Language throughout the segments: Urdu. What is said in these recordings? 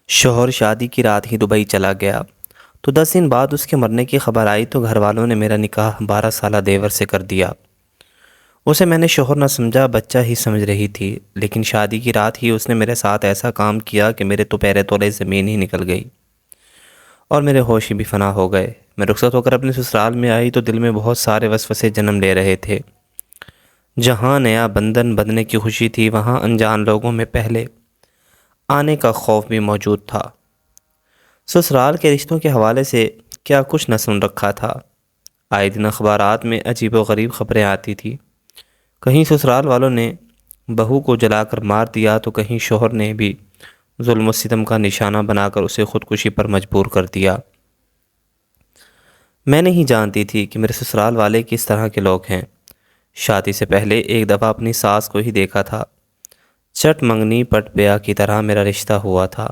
شوہر شادی کی رات ہی دبئی چلا گیا تو 10 دن بعد اس کے مرنے کی خبر آئی تو گھر والوں نے میرا نکاح 12 سالہ دیور سے کر دیا۔ اسے میں نے شوہر نہ سمجھا، بچہ ہی سمجھ رہی تھی، لیکن شادی کی رات ہی اس نے میرے ساتھ ایسا کام کیا کہ میرے تو پیرے تولے زمین ہی نکل گئی اور میرے ہوش بھی فنا ہو گئے۔ میں رخصت ہو کر اپنے سسرال میں آئی تو دل میں بہت سارے وسوسے جنم لے رہے تھے۔ جہاں نیا بندھن بندھنے کی خوشی تھی، وہاں انجان لوگوں میں پہلے آنے کا خوف بھی موجود تھا۔ سسرال کے رشتوں کے حوالے سے کیا کچھ نہ سن رکھا تھا۔ آئے دن اخبارات میں عجیب و غریب خبریں آتی تھی۔ کہیں سسرال والوں نے بہو کو جلا کر مار دیا تو کہیں شوہر نے بھی ظلم و ستم کا نشانہ بنا کر اسے خودکشی پر مجبور کر دیا۔ میں نہیں جانتی تھی کہ میرے سسرال والے کس طرح کے لوگ ہیں۔ شادی سے پہلے ایک دفعہ اپنی ساس کو ہی دیکھا تھا۔ چٹ منگنی پٹ پیا کی طرح میرا رشتہ ہوا تھا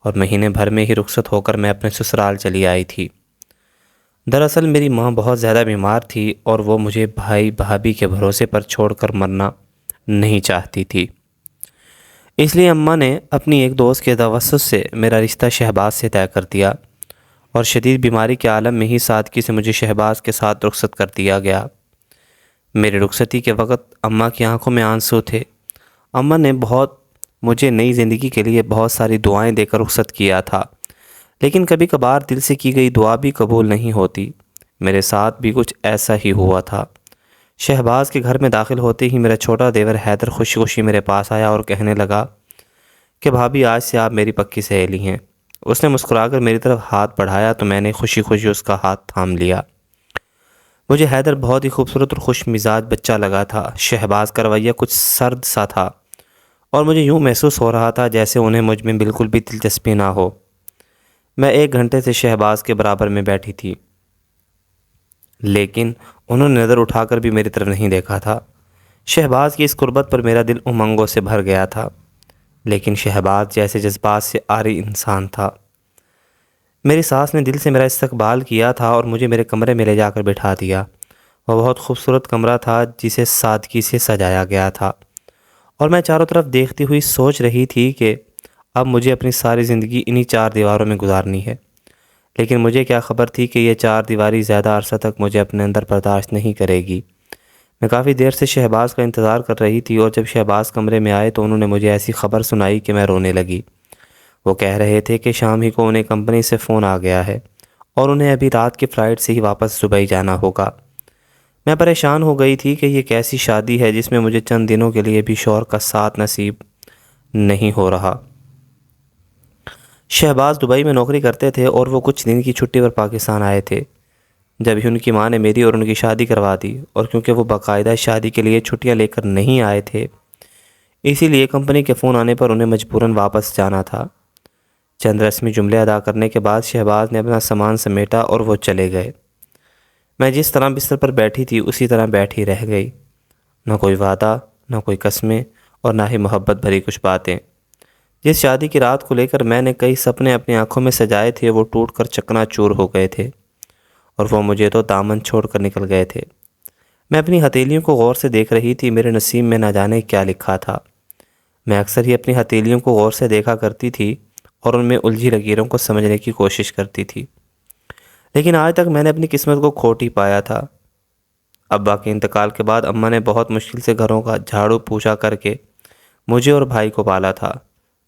اور مہینے بھر میں ہی رخصت ہو کر میں اپنے سسرال چلی آئی تھی۔ دراصل میری ماں بہت زیادہ بیمار تھی اور وہ مجھے بھائی بھابھی کے بھروسے پر چھوڑ کر مرنا نہیں چاہتی تھی۔ اس لیے اماں نے اپنی ایک دوست کے توسط سے میرا رشتہ شہباز سے طے کر دیا اور شدید بیماری کے عالم میں ہی سادگی سے مجھے شہباز کے ساتھ رخصت کر دیا گیا۔ میری رخصتی کے وقت اماں کی آنکھوں میں آنسو تھے۔ اماں نے مجھے نئی زندگی کے لیے بہت ساری دعائیں دے کر رخصت کیا تھا، لیکن کبھی کبھار دل سے کی گئی دعا بھی قبول نہیں ہوتی۔ میرے ساتھ بھی کچھ ایسا ہی ہوا تھا۔ شہباز کے گھر میں داخل ہوتے ہی میرا چھوٹا دیور حیدر خوشی خوشی میرے پاس آیا اور کہنے لگا کہ بھابھی آج سے آپ میری پکی سہیلی ہیں۔ اس نے مسکرا کر میری طرف ہاتھ بڑھایا تو میں نے خوشی خوشی اس کا ہاتھ تھام لیا۔ مجھے حیدر بہت ہی خوبصورت اور خوش مزاج بچہ لگا تھا۔ شہباز کا رویہ کچھ سرد سا تھا اور مجھے یوں محسوس ہو رہا تھا جیسے انہیں مجھ میں بالکل بھی دلچسپی نہ ہو۔ میں 1 گھنٹے سے شہباز کے برابر میں بیٹھی تھی، لیکن انہوں نے نظر اٹھا کر بھی میری طرف نہیں دیکھا تھا۔ شہباز کی اس قربت پر میرا دل امنگوں سے بھر گیا تھا، لیکن شہباز جیسے جذبات سے عاری انسان تھا۔ میری ساس نے دل سے میرا استقبال کیا تھا اور مجھے میرے کمرے میں لے جا کر بٹھا دیا۔ وہ بہت خوبصورت کمرہ تھا جسے سادگی سے سجایا گیا تھا، اور میں چاروں طرف دیکھتی ہوئی سوچ رہی تھی کہ اب مجھے اپنی ساری زندگی انہی 4 دیواروں میں گزارنی ہے۔ لیکن مجھے کیا خبر تھی کہ یہ 4 دیواری زیادہ عرصہ تک مجھے اپنے اندر برداشت نہیں کرے گی۔ میں کافی دیر سے شہباز کا انتظار کر رہی تھی اور جب شہباز کمرے میں آئے تو انہوں نے مجھے ایسی خبر سنائی کہ میں رونے لگی۔ وہ کہہ رہے تھے کہ شام ہی کو انہیں کمپنی سے فون آ گیا ہے اور انہیں ابھی رات کی فلائٹ سے ہی واپس دبئی جانا ہوگا۔ میں پریشان ہو گئی تھی کہ یہ کیسی شادی ہے جس میں مجھے چند دنوں کے لیے بھی شوہر کا ساتھ نصیب نہیں ہو رہا۔ شہباز دبئی میں نوکری کرتے تھے اور وہ کچھ دن کی چھٹی پر پاکستان آئے تھے۔ جب ہی ان کی ماں نے میری اور ان کی شادی کروا دی، اور کیونکہ وہ باقاعدہ شادی کے لیے چھٹیاں لے کر نہیں آئے تھے، اسی لیے کمپنی کے فون آنے پر انہیں مجبوراً واپس جانا تھا۔ چند رسمی جملے ادا کرنے کے بعد شہباز نے اپنا سامان سمیٹا اور وہ چلے گئے۔ میں جس طرح بستر پر بیٹھی تھی اسی طرح بیٹھی رہ گئی، نہ کوئی وعدہ، نہ کوئی قسمیں، اور نہ ہی محبت بھری کچھ باتیں۔ جس شادی کی رات کو لے کر میں نے کئی سپنے اپنی آنکھوں میں سجائے تھے وہ ٹوٹ کر چکنا چور ہو گئے تھے، اور وہ مجھے تو دامن چھوڑ کر نکل گئے تھے۔ میں اپنی ہتھیلیوں کو غور سے دیکھ رہی تھی، میرے نصیب میں نہ جانے کیا لکھا تھا۔ میں اکثر ہی اپنی ہتھیلیوں کو غور سے دیکھا کرتی تھی اور ان میں الجھی لکیروں کو سمجھنے کی کوشش کرتی تھی، لیکن آج تک میں نے اپنی قسمت کو کھوٹ ہی پایا تھا۔ ابا کے انتقال کے بعد اماں نے بہت مشکل سے گھروں کا جھاڑو پوچھا کر کے مجھے اور بھائی کو پالا تھا۔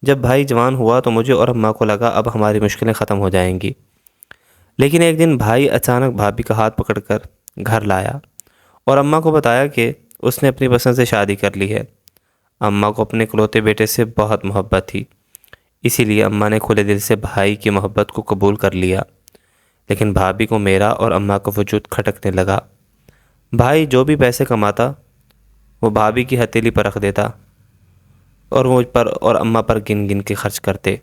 جب بھائی جوان ہوا تو مجھے اور اماں کو لگا اب ہماری مشکلیں ختم ہو جائیں گی، لیکن ایک دن بھائی اچانک بھابھی کا ہاتھ پکڑ کر گھر لایا اور اماں کو بتایا کہ اس نے اپنی پسند سے شادی کر لی ہے۔ اماں کو اپنے اکلوتے بیٹے سے بہت محبت تھی، اسی لیے اماں نے کھلے دل سے بھائی کی محبت کو قبول کر لیا، لیکن بھابھی کو میرا اور اماں کا وجود کھٹکنے لگا۔ بھائی جو بھی پیسے کماتا وہ بھابھی کی ہتھیلی پر رکھ دیتا اور مجھ پر اور اماں پر گن گن کے خرچ کرتے۔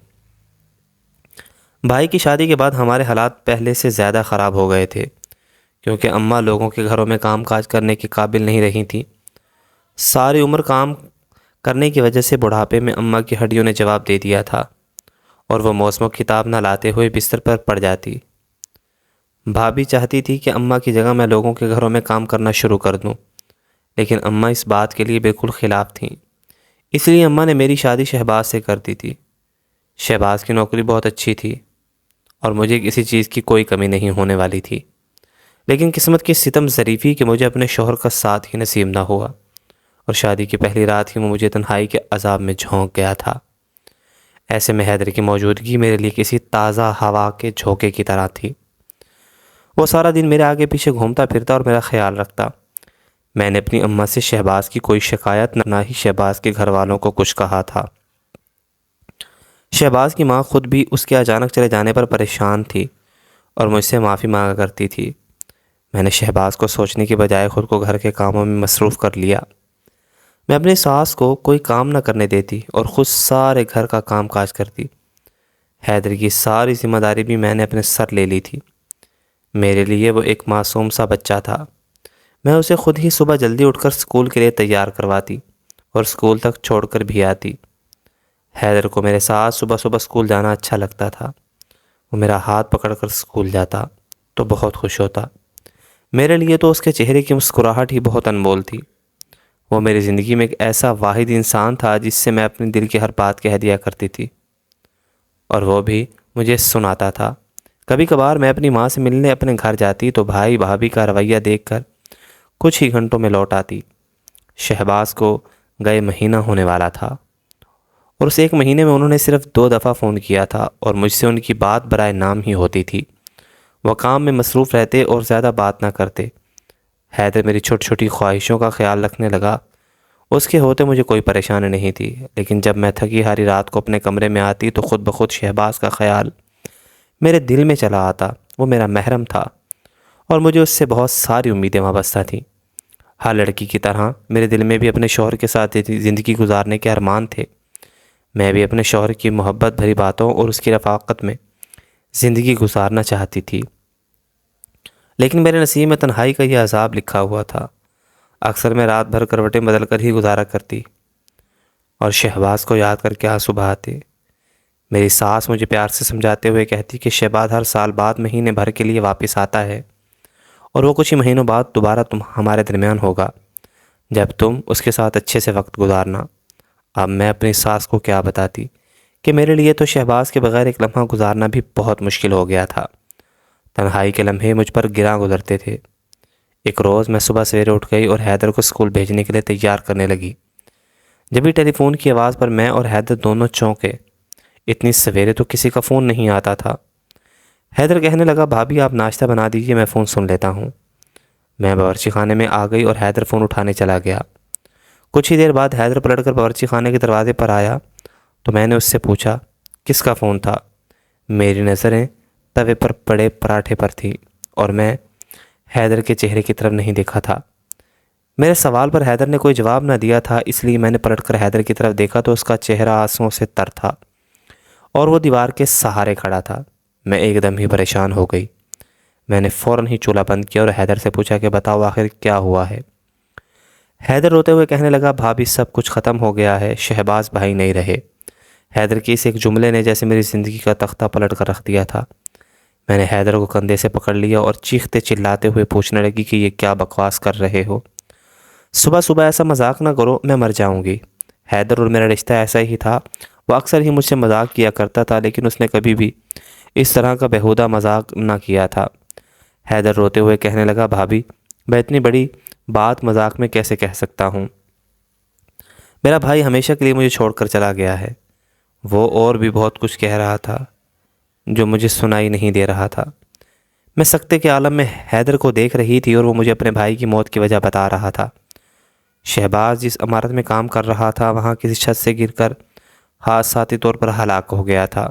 بھائی کی شادی کے بعد ہمارے حالات پہلے سے زیادہ خراب ہو گئے تھے، کیونکہ اماں لوگوں کے گھروں میں کام کاج کرنے کے قابل نہیں رہی تھیں۔ ساری عمر کام کرنے کی وجہ سے بڑھاپے میں اماں کی ہڈیوں نے جواب دے دیا تھا اور وہ موسم و کتاب نہ لاتے ہوئے بستر پر پڑ جاتی۔ بھابھی چاہتی تھی کہ اماں کی جگہ میں لوگوں کے گھروں میں کام کرنا شروع کر دوں، لیکن اماں اس بات کے لیے بالکل خلاف تھیں۔ اس لیے اماں نے میری شادی شہباز سے کر دی تھی۔ شہباز کی نوکری بہت اچھی تھی اور مجھے کسی چیز کی کوئی کمی نہیں ہونے والی تھی، لیکن قسمت کی ستم ظریفی کہ مجھے اپنے شوہر کا ساتھ ہی نصیب نہ ہوا، اور شادی کی پہلی رات ہی وہ مجھے تنہائی کے عذاب میں جھونک گیا تھا۔ ایسے میں حیدر کی موجودگی میرے لیے کسی تازہ ہوا کے جھونکے کی طرح تھی۔ وہ سارا دن میرے آگے پیچھے گھومتا پھرتا اور میرا خیال رکھتا۔ میں نے اپنی اماں سے شہباز کی کوئی شکایت نہ ہی شہباز کے گھر والوں کو کچھ کہا تھا۔ شہباز کی ماں خود بھی اس کے اچانک چلے جانے پر پریشان تھی اور مجھ سے معافی مانگا کرتی تھی۔ میں نے شہباز کو سوچنے کی بجائے خود کو گھر کے کاموں میں مصروف کر لیا۔ میں اپنی ساس کو کوئی کام نہ کرنے دیتی اور خود سارے گھر کا کام کاج کرتی۔ حیدر کی ساری ذمہ داری بھی میں نے اپنے سر لے لی تھی۔ میرے لیے وہ ایک معصوم سا بچہ تھا۔ میں اسے خود ہی صبح جلدی اٹھ کر اسکول کے لیے تیار کرواتی اور اسکول تک چھوڑ کر بھی آتی۔ حیدر کو میرے ساتھ صبح صبح اسکول جانا اچھا لگتا تھا۔ وہ میرا ہاتھ پکڑ کر اسکول جاتا تو بہت خوش ہوتا۔ میرے لیے تو اس کے چہرے کی مسکراہٹ ہی بہت انمول تھی۔ وہ میری زندگی میں ایک ایسا واحد انسان تھا جس سے میں اپنے دل کی ہر بات کہہ دیا کرتی تھی، اور وہ بھی مجھے سناتا تھا۔ کبھی کبھار میں اپنی ماں سے ملنے اپنے گھر جاتی تو بھائی بھابھی کا رویہ دیکھ کر کچھ ہی گھنٹوں میں لوٹ آتی۔ شہباز کو گئے مہینہ ہونے والا تھا اور اس ایک مہینے میں انہوں نے صرف 2 دفعہ فون کیا تھا اور مجھ سے ان کی بات برائے نام ہی ہوتی تھی۔ وہ کام میں مصروف رہتے اور زیادہ بات نہ کرتے۔ حیدر میری چھوٹی چھوٹی خواہشوں کا خیال رکھنے لگا۔ اس کے ہوتے مجھے کوئی پریشانی نہیں تھی، لیکن جب میں تھکی ہاری رات کو اپنے کمرے میں آتی تو خود بخود شہباز کا خیال میرے دل میں چلا آتا۔ وہ میرا محرم تھا اور مجھے اس سے بہت ساری امیدیں وابستہ تھیں۔ ہر لڑکی کی طرح میرے دل میں بھی اپنے شوہر کے ساتھ زندگی گزارنے کے ارمان تھے۔ میں بھی اپنے شوہر کی محبت بھری باتوں اور اس کی رفاقت میں زندگی گزارنا چاہتی تھی، لیکن میرے نصیب میں تنہائی کا یہ عذاب لکھا ہوا تھا۔ اکثر میں رات بھر کروٹیں بدل کر ہی گزارا کرتی اور شہباز کو یاد کر کے آنسو بہاتے۔ میری ساس مجھے پیار سے سمجھاتے ہوئے کہتی کہ شہباز ہر سال بعد مہینے بھر کے لیے واپس آتا ہے اور وہ کچھ ہی مہینوں بعد دوبارہ ہمارے درمیان ہوگا، جب تم اس کے ساتھ اچھے سے وقت گزارنا۔ اب میں اپنی ساس کو کیا بتاتی کہ میرے لیے تو شہباز کے بغیر ایک لمحہ گزارنا بھی بہت مشکل ہو گیا تھا۔ تنہائی کے لمحے مجھ پر گراں گزرتے تھے۔ ایک روز میں صبح سویرے اٹھ گئی اور حیدر کو اسکول بھیجنے کے لیے تیار کرنے لگی۔ جب بھی ٹیلی فون کی آواز پر میں اور حیدر دونوں چونکے۔ اتنی سویرے تو کسی کا فون نہیں آتا تھا۔ حیدر کہنے لگا، بھابھی آپ ناشتہ بنا دیجیے، میں فون سن لیتا ہوں۔ میں باورچی خانے میں آ گئی اور حیدر فون اٹھانے چلا گیا۔ کچھ ہی دیر بعد حیدر پلٹ کر باورچی خانے کے دروازے پر آیا تو میں نے اس سے پوچھا کس کا فون تھا۔ میری نظریں توے پر پڑے پراٹھے پر تھی اور میں حیدر کے چہرے کی طرف نہیں دیکھا تھا۔ میرے سوال پر حیدر نے کوئی جواب نہ دیا تھا، اس لیے میں نے پلٹ کر حیدر کی طرف دیکھا تو اس کا چہرہ آنسوؤں سے تر تھا اور وہ دیوار کے سہارے کھڑا تھا۔ میں ایک دم ہی پریشان ہو گئی۔ میں نے فوراً ہی چولہا بند کیا اور حیدر سے پوچھا کہ بتاؤ آخر کیا ہوا ہے۔ حیدر روتے ہوئے کہنے لگا، بھابھی سب کچھ ختم ہو گیا ہے، شہباز بھائی نہیں رہے۔ حیدر کی اس ایک جملے نے جیسے میری زندگی کا تختہ پلٹ کر رکھ دیا تھا۔ میں نے حیدر کو کندھے سے پکڑ لیا اور چیختے چلاتے ہوئے پوچھنے لگی کہ یہ کیا بکواس کر رہے ہو؟ صبح صبح ایسا مذاق نہ کرو، میں مر جاؤں گی۔ حیدر اور میرا رشتہ ایسا ہی تھا، وہ اکثر ہی مجھ سے مذاق کیا کرتا تھا، لیکن اس نے کبھی بھی اس طرح کا بیہودہ مذاق نہ کیا تھا۔ حیدر روتے ہوئے کہنے لگا، بھابھی میں اتنی بڑی بات مذاق میں کیسے کہہ سکتا ہوں؟ میرا بھائی ہمیشہ کے لیے مجھے چھوڑ کر چلا گیا ہے۔ وہ اور بھی بہت کچھ کہہ رہا تھا جو مجھے سنائی نہیں دے رہا تھا۔ میں سکتے کے عالم میں حیدر کو دیکھ رہی تھی اور وہ مجھے اپنے بھائی کی موت کی وجہ بتا رہا تھا۔ شہباز جس عمارت میں کام کر رہا تھا وہاں کسی چھت سے گر کر حادثاتی طور پر ہلاک ہو گیا تھا۔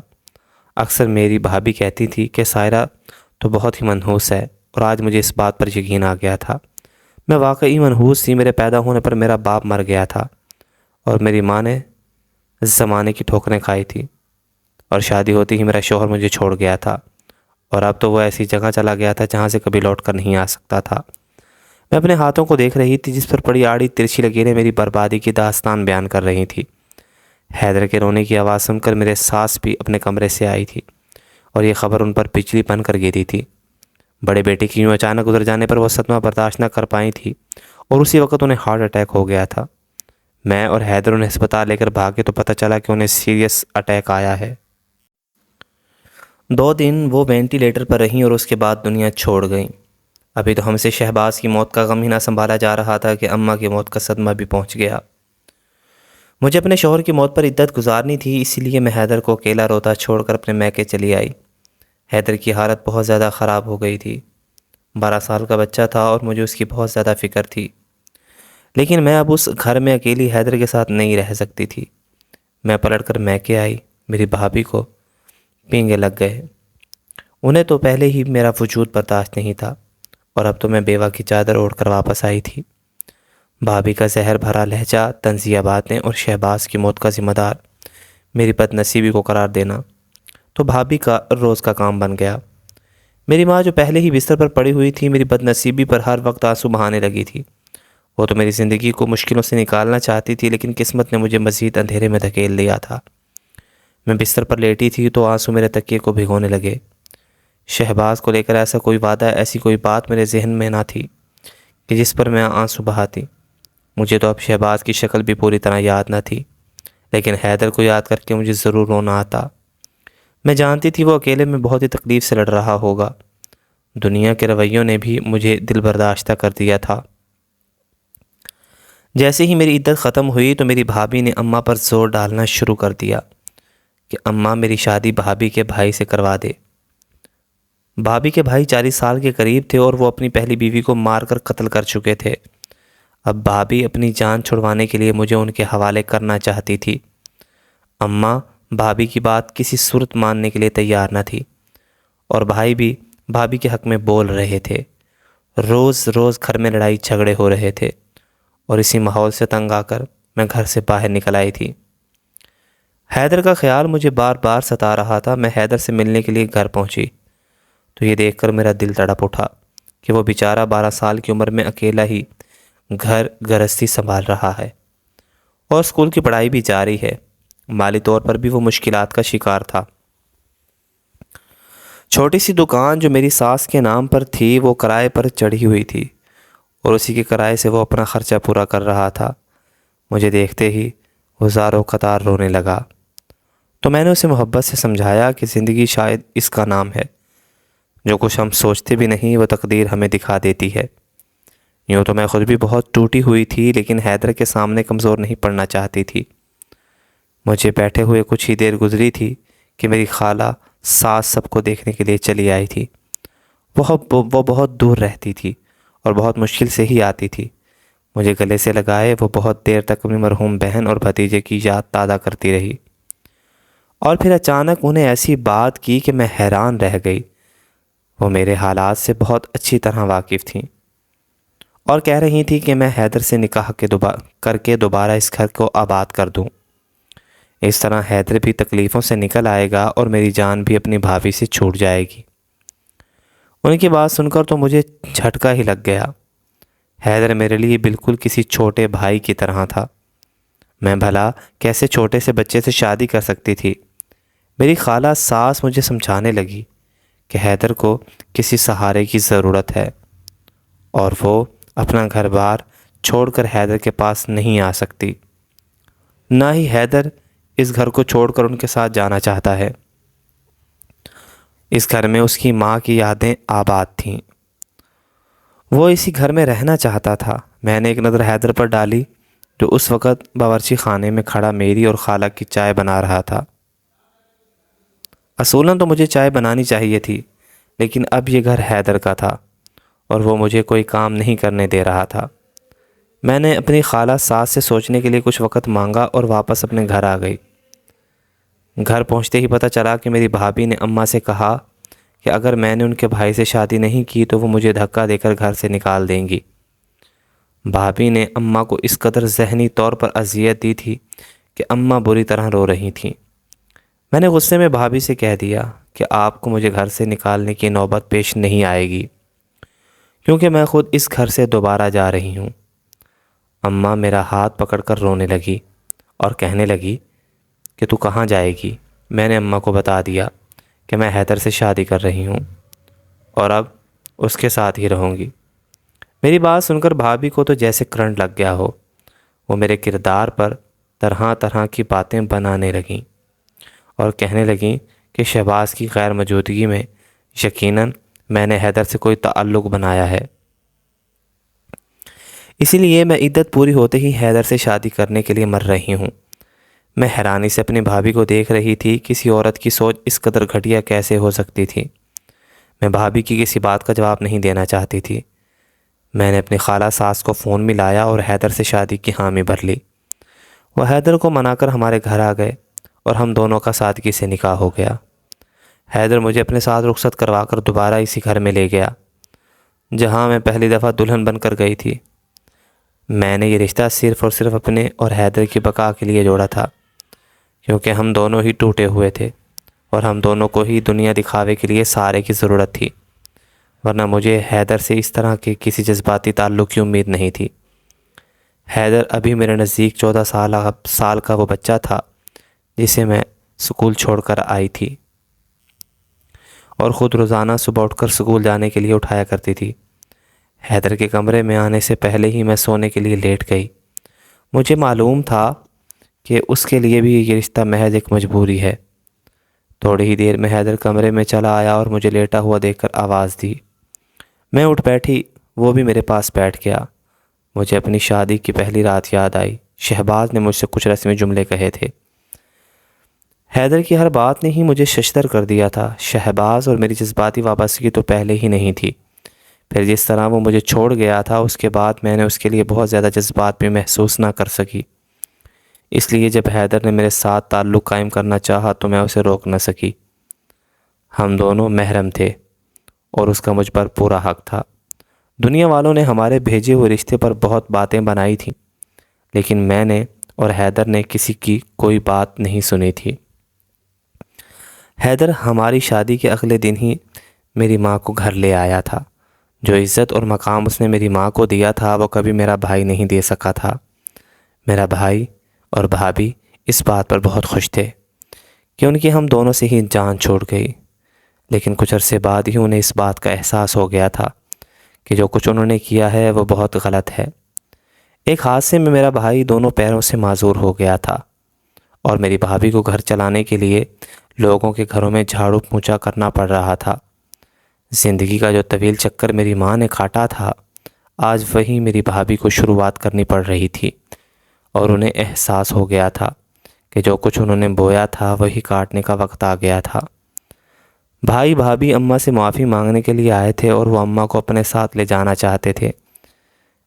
اکثر میری بھابھی کہتی تھی کہ سائرہ تو بہت ہی منحوس ہے، اور آج مجھے اس بات پر یقین آ گیا تھا۔ میں واقعی منحوس تھی۔ میرے پیدا ہونے پر میرا باپ مر گیا تھا اور میری ماں نے زمانے کی ٹھوکریں کھائی تھی، اور شادی ہوتی ہی میرا شوہر مجھے چھوڑ گیا تھا، اور اب تو وہ ایسی جگہ چلا گیا تھا جہاں سے کبھی لوٹ کر نہیں آ سکتا تھا۔ میں اپنے ہاتھوں کو دیکھ رہی تھی جس پر پڑی آڑی ترچھی لکیریں میری بربادی کی داستان بیان کر رہی تھی۔ حیدر کے رونے کی آواز سن کر میرے ساس بھی اپنے کمرے سے آئی تھی اور یہ خبر ان پر بجلی بن کر گری تھی۔ بڑے بیٹے کی یوں اچانک گزر جانے پر وہ صدمہ برداشت نہ کر پائی تھی اور اسی وقت انہیں ہارٹ اٹیک ہو گیا تھا۔ میں اور حیدر انہیں ہسپتال لے کر بھاگے تو پتہ چلا کہ انہیں سیریس اٹیک آیا ہے۔ 2 دن وہ وینٹیلیٹر پر رہیں اور اس کے بعد دنیا چھوڑ گئیں۔ ابھی تو ہم سے شہباز کی موت کا غم ہی نہ سنبھالا جا رہا تھا کہ اماں کی موت کا صدمہ بھی پہنچ گیا۔ مجھے اپنے شوہر کی موت پر عدت گزارنی تھی، اسی لیے میں حیدر کو اکیلا روتا چھوڑ کر اپنے میکے چلی آئی۔ حیدر کی حالت بہت زیادہ خراب ہو گئی تھی۔ 12 سال کا بچہ تھا اور مجھے اس کی بہت زیادہ فکر تھی، لیکن میں اب اس گھر میں اکیلی حیدر کے ساتھ نہیں رہ سکتی تھی۔ میں پلٹ کر میکے آئی۔ میری بھابھی کو پینگے لگ گئے۔ انہیں تو پہلے ہی میرا وجود برداشت نہیں تھا اور اب تو میں بیوہ کی چادر اوڑھ کر واپس آئی تھی۔ بھابھی کا زہر بھرا لہجہ، طنزیہ باتیں اور شہباز کی موت کا ذمہ دار میری بد نصیبی کو قرار دینا تو بھابھی کا روز کا کام بن گیا۔ میری ماں جو پہلے ہی بستر پر پڑی ہوئی تھی، میری بد نصیبی پر ہر وقت آنسو بہانے لگی تھی۔ وہ تو میری زندگی کو مشکلوں سے نکالنا چاہتی تھی، لیکن قسمت نے مجھے مزید اندھیرے میں دھکیل دیا تھا۔ میں بستر پر لیٹی تھی تو آنسو میرے تکیے کو بھگونے لگے۔ شہباز کو لے کر ایسا کوئی وعدہ، ایسی کوئی بات میرے ذہن میں نہ تھی کہ جس پر میں آنسو بہاتی۔ مجھے تو اب شہباز کی شکل بھی پوری طرح یاد نہ تھی، لیکن حیدر کو یاد کر کے مجھے ضرور رونا آتا۔ میں جانتی تھی وہ اکیلے میں بہت ہی تکلیف سے لڑ رہا ہوگا۔ دنیا کے رویوں نے بھی مجھے دل برداشتہ کر دیا تھا۔ جیسے ہی میری عدت ختم ہوئی تو میری بھابھی نے اماں پر زور ڈالنا شروع کر دیا کہ اماں میری شادی بھابھی کے بھائی سے کروا دے۔ بھابھی کے بھائی 40 سال کے قریب تھے اور وہ اپنی پہلی بیوی کو مار کر قتل کر چکے تھے۔ اب بھابھی اپنی جان چھڑوانے کے لیے مجھے ان کے حوالے کرنا چاہتی تھی۔ اماں بھابھی کی بات کسی صورت ماننے کے لیے تیار نہ تھی اور بھائی بھی بھابھی کے حق میں بول رہے تھے۔ روز روز گھر میں لڑائی جھگڑے ہو رہے تھے اور اسی ماحول سے تنگ آ کر میں گھر سے باہر نکل آئی تھی۔ حیدر کا خیال مجھے بار بار ستا رہا تھا۔ میں حیدر سے ملنے کے لیے گھر پہنچی تو یہ دیکھ کر میرا دل تڑپ اٹھا کہ وہ بیچارہ 12 سال کی عمر میں اکیلا ہی گھر گرہستی سنبھال رہا ہے اور اسکول کی پڑھائی بھی جاری ہے۔ مالی طور پر بھی وہ مشکلات کا شکار تھا۔ چھوٹی سی دکان جو میری ساس کے نام پر تھی وہ کرائے پر چڑھی ہوئی تھی اور اسی کے کرائے سے وہ اپنا خرچہ پورا کر رہا تھا۔ مجھے دیکھتے ہی وہ زاروں قطار رونے لگا تو میں نے اسے محبت سے سمجھایا کہ زندگی شاید اس کا نام ہے، جو کچھ ہم سوچتے بھی نہیں وہ تقدیر ہمیں دکھا دیتی ہے۔ یوں تو میں خود بھی بہت ٹوٹی ہوئی تھی، لیکن حیدر کے سامنے کمزور نہیں پڑنا چاہتی تھی۔ مجھے بیٹھے ہوئے کچھ ہی دیر گزری تھی کہ میری خالہ ساس سب کو دیکھنے کے لیے چلی آئی تھی۔ وہ بہت دور رہتی تھی اور بہت مشکل سے ہی آتی تھی۔ مجھے گلے سے لگائے وہ بہت دیر تک اپنی مرحوم بہن اور بھتیجے کی یاد تازہ کرتی رہی اور پھر اچانک انہیں ایسی بات کی کہ میں حیران رہ گئی۔ وہ میرے حالات سے بہت اچھی طرح واقف تھیں اور کہہ رہی تھی کہ میں حیدر سے نکاح کر کے دوبارہ اس گھر کو آباد کر دوں۔ اس طرح حیدر بھی تکلیفوں سے نکل آئے گا اور میری جان بھی اپنی بھابھی سے چھوٹ جائے گی۔ ان کی بات سن کر تو مجھے جھٹکا ہی لگ گیا۔ حیدر میرے لیے بالکل کسی چھوٹے بھائی کی طرح تھا۔ میں بھلا کیسے چھوٹے سے بچے سے شادی کر سکتی تھی؟ میری خالہ ساس مجھے سمجھانے لگی کہ حیدر کو کسی سہارے کی ضرورت ہے اور وہ اپنا گھر بار چھوڑ کر حیدر کے پاس نہیں آ سکتی، نہ ہی حیدر اس گھر کو چھوڑ کر ان کے ساتھ جانا چاہتا ہے۔ اس گھر میں اس کی ماں کی یادیں آباد تھیں۔ وہ اسی گھر میں رہنا چاہتا تھا۔ میں نے ایک نظر حیدر پر ڈالی جو اس وقت باورچی خانے میں کھڑا میری اور خالہ کی چائے بنا رہا تھا۔ اصولاً تو مجھے چائے بنانی چاہیے تھی، لیکن اب یہ گھر حیدر کا تھا اور وہ مجھے کوئی کام نہیں کرنے دے رہا تھا۔ میں نے اپنی خالہ ساس سے سوچنے کے لیے کچھ وقت مانگا اور واپس اپنے گھر آ گئی۔ گھر پہنچتے ہی پتہ چلا کہ میری بھابھی نے اماں سے کہا کہ اگر میں نے ان کے بھائی سے شادی نہیں کی تو وہ مجھے دھکا دے کر گھر سے نکال دیں گی۔ بھابھی نے اماں کو اس قدر ذہنی طور پر اذیت دی تھی کہ اماں بری طرح رو رہی تھیں۔ میں نے غصے میں بھابھی سے کہہ دیا کہ آپ کو مجھے گھر سے نکالنے کی نوبت پیش نہیں آئے گی، کیونکہ میں خود اس گھر سے دوبارہ جا رہی ہوں۔ اماں میرا ہاتھ پکڑ کر رونے لگی اور کہنے لگی کہ تو کہاں جائے گی؟ میں نے اماں کو بتا دیا کہ میں حیدر سے شادی کر رہی ہوں اور اب اس کے ساتھ ہی رہوں گی۔ میری بات سن کر بھابھی کو تو جیسے کرنٹ لگ گیا ہو۔ وہ میرے کردار پر طرح طرح کی باتیں بنانے لگیں اور کہنے لگیں کہ شہباز کی غیر موجودگی میں یقیناً میں نے حیدر سے کوئی تعلق بنایا ہے، اسی لیے میں عدت پوری ہوتے ہی حیدر سے شادی کرنے کے لیے مر رہی ہوں۔ میں حیرانی سے اپنی بھابھی کو دیکھ رہی تھی، کسی عورت کی سوچ اس قدر گھٹیا کیسے ہو سکتی تھی؟ میں بھابھی کی کسی بات کا جواب نہیں دینا چاہتی تھی۔ میں نے اپنی خالہ ساس کو فون ملایا اور حیدر سے شادی کی حامی بھر لی۔ وہ حیدر کو منا کر ہمارے گھر آ گئے اور ہم دونوں کا سادگی سے نکاح ہو گیا۔ حیدر مجھے اپنے ساتھ رخصت کروا کر دوبارہ اسی گھر میں لے گیا جہاں میں پہلی دفعہ دلہن بن کر گئی تھی۔ میں نے یہ رشتہ صرف اور صرف اپنے اور حیدر کی بقا کے لیے جوڑا تھا، کیونکہ ہم دونوں ہی ٹوٹے ہوئے تھے اور ہم دونوں کو ہی دنیا دکھاوے کے لیے سہارے کی ضرورت تھی، ورنہ مجھے حیدر سے اس طرح کے کسی جذباتی تعلق کی امید نہیں تھی۔ حیدر ابھی میرے نزدیک 14 سال کا وہ بچہ تھا جسے میں سکول چھوڑ کر آئی تھی اور خود روزانہ صبح اٹھ کر سکول جانے کے لیے اٹھایا کرتی تھی۔ حیدر کے کمرے میں آنے سے پہلے ہی میں سونے کے لیے لیٹ گئی۔ مجھے معلوم تھا کہ اس کے لیے بھی یہ رشتہ محض ایک مجبوری ہے۔ تھوڑی ہی دیر میں حیدر کمرے میں چلا آیا اور مجھے لیٹا ہوا دیکھ کر آواز دی۔ میں اٹھ بیٹھی، وہ بھی میرے پاس بیٹھ گیا۔ مجھے اپنی شادی کی پہلی رات یاد آئی۔ شہباز نے مجھ سے کچھ رسمی جملے کہے تھے۔ حیدر کی ہر بات نے ہی مجھے ششدر کر دیا تھا۔ شہباز اور میری جذباتی وابستگی تو پہلے ہی نہیں تھی، پھر جس طرح وہ مجھے چھوڑ گیا تھا اس کے بعد میں نے اس کے لیے بہت زیادہ جذبات بھی محسوس نہ کر سکی۔ اس لیے جب حیدر نے میرے ساتھ تعلق قائم کرنا چاہا تو میں اسے روک نہ سکی۔ ہم دونوں محرم تھے اور اس کا مجھ پر پورا حق تھا۔ دنیا والوں نے ہمارے بھیجے ہوئے رشتے پر بہت باتیں بنائی تھیں، لیکن میں نے اور حیدر نے کسی کی کوئی بات نہیں سنی تھی۔ حیدر ہماری شادی کے اگلے دن ہی میری ماں کو گھر لے آیا تھا۔ جو عزت اور مقام اس نے میری ماں کو دیا تھا وہ کبھی میرا بھائی نہیں دے سکا تھا۔ میرا بھائی اور بھابھی اس بات پر بہت خوش تھے کہ ان کی ہم دونوں سے ہی جان چھوٹ گئی، لیکن کچھ عرصے بعد ہی انہیں اس بات کا احساس ہو گیا تھا کہ جو کچھ انہوں نے کیا ہے وہ بہت غلط ہے۔ ایک حادثے میں میرا بھائی دونوں پیروں سے معذور ہو گیا تھا اور میری بھابھی کو گھر چلانے کے لیے لوگوں کے گھروں میں جھاڑو پونچھا کرنا پڑ رہا تھا۔ زندگی کا جو طویل چکر میری ماں نے کاٹا تھا، آج وہی میری بھابھی کو شروعات کرنی پڑ رہی تھی، اور انہیں احساس ہو گیا تھا کہ جو کچھ انہوں نے بویا تھا وہی کاٹنے کا وقت آ گیا تھا۔ بھائی بھابھی اماں سے معافی مانگنے کے لیے آئے تھے اور وہ اماں کو اپنے ساتھ لے جانا چاہتے تھے،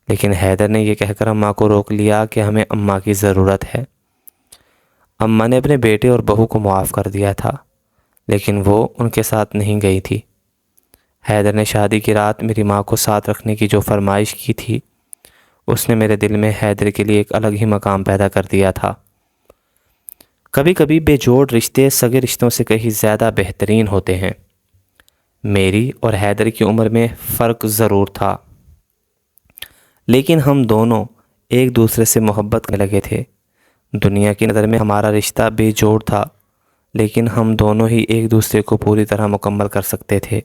لیکن حیدر نے یہ کہہ کر اماں کو روک لیا کہ ہمیں اماں کی ضرورت ہے۔ اماں نے اپنے بیٹے اور بہو کو معاف کر دیا تھا، لیکن وہ ان کے ساتھ نہیں گئی تھی۔ حیدر نے شادی کی رات میری ماں کو ساتھ رکھنے کی جو فرمائش کی تھی، اس نے میرے دل میں حیدر کے لیے ایک الگ ہی مقام پیدا کر دیا تھا۔ کبھی کبھی بے جوڑ رشتے سگے رشتوں سے کہیں زیادہ بہترین ہوتے ہیں۔ میری اور حیدر کی عمر میں فرق ضرور تھا، لیکن ہم دونوں ایک دوسرے سے محبت کرنے لگے تھے۔ دنیا کی نظر میں ہمارا رشتہ بے جوڑ تھا، لیکن ہم دونوں ہی ایک دوسرے کو پوری طرح مکمل کر سکتے تھے،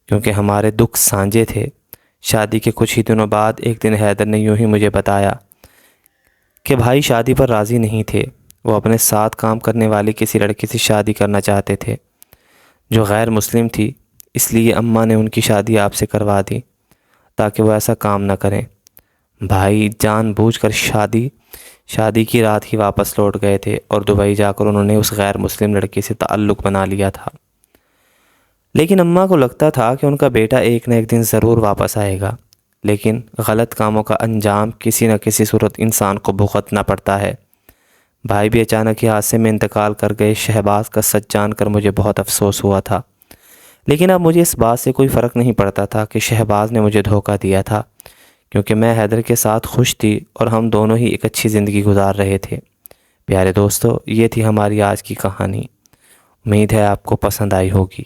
کیونکہ ہمارے دکھ سانجے تھے۔ شادی کے کچھ ہی دنوں بعد ایک دن حیدر نے یوں ہی مجھے بتایا کہ بھائی شادی پر راضی نہیں تھے۔ وہ اپنے ساتھ کام کرنے والی کسی لڑکی سے شادی کرنا چاہتے تھے جو غیر مسلم تھی، اس لیے اماں نے ان کی شادی آپ سے کروا دی تاکہ وہ ایسا کام نہ کریں۔ بھائی جان بوجھ کر شادی کی رات ہی واپس لوٹ گئے تھے اور دبئی جا کر انہوں نے اس غیر مسلم لڑکی سے تعلق بنا لیا تھا، لیکن اماں کو لگتا تھا کہ ان کا بیٹا ایک نہ ایک دن ضرور واپس آئے گا، لیکن غلط کاموں کا انجام کسی نہ کسی صورت انسان کو بھگتنا پڑتا ہے۔ بھائی بھی اچانک ہی حادثے میں انتقال کر گئے۔ شہباز کا سچ جان کر مجھے بہت افسوس ہوا تھا، لیکن اب مجھے اس بات سے کوئی فرق نہیں پڑتا تھا کہ شہباز نے مجھے دھوکہ دیا تھا، کیونکہ میں حیدر کے ساتھ خوش تھی اور ہم دونوں ہی ایک اچھی زندگی گزار رہے تھے۔ پیارے دوستو، یہ تھی ہماری آج کی کہانی۔ امید ہے آپ کو پسند آئی ہوگی۔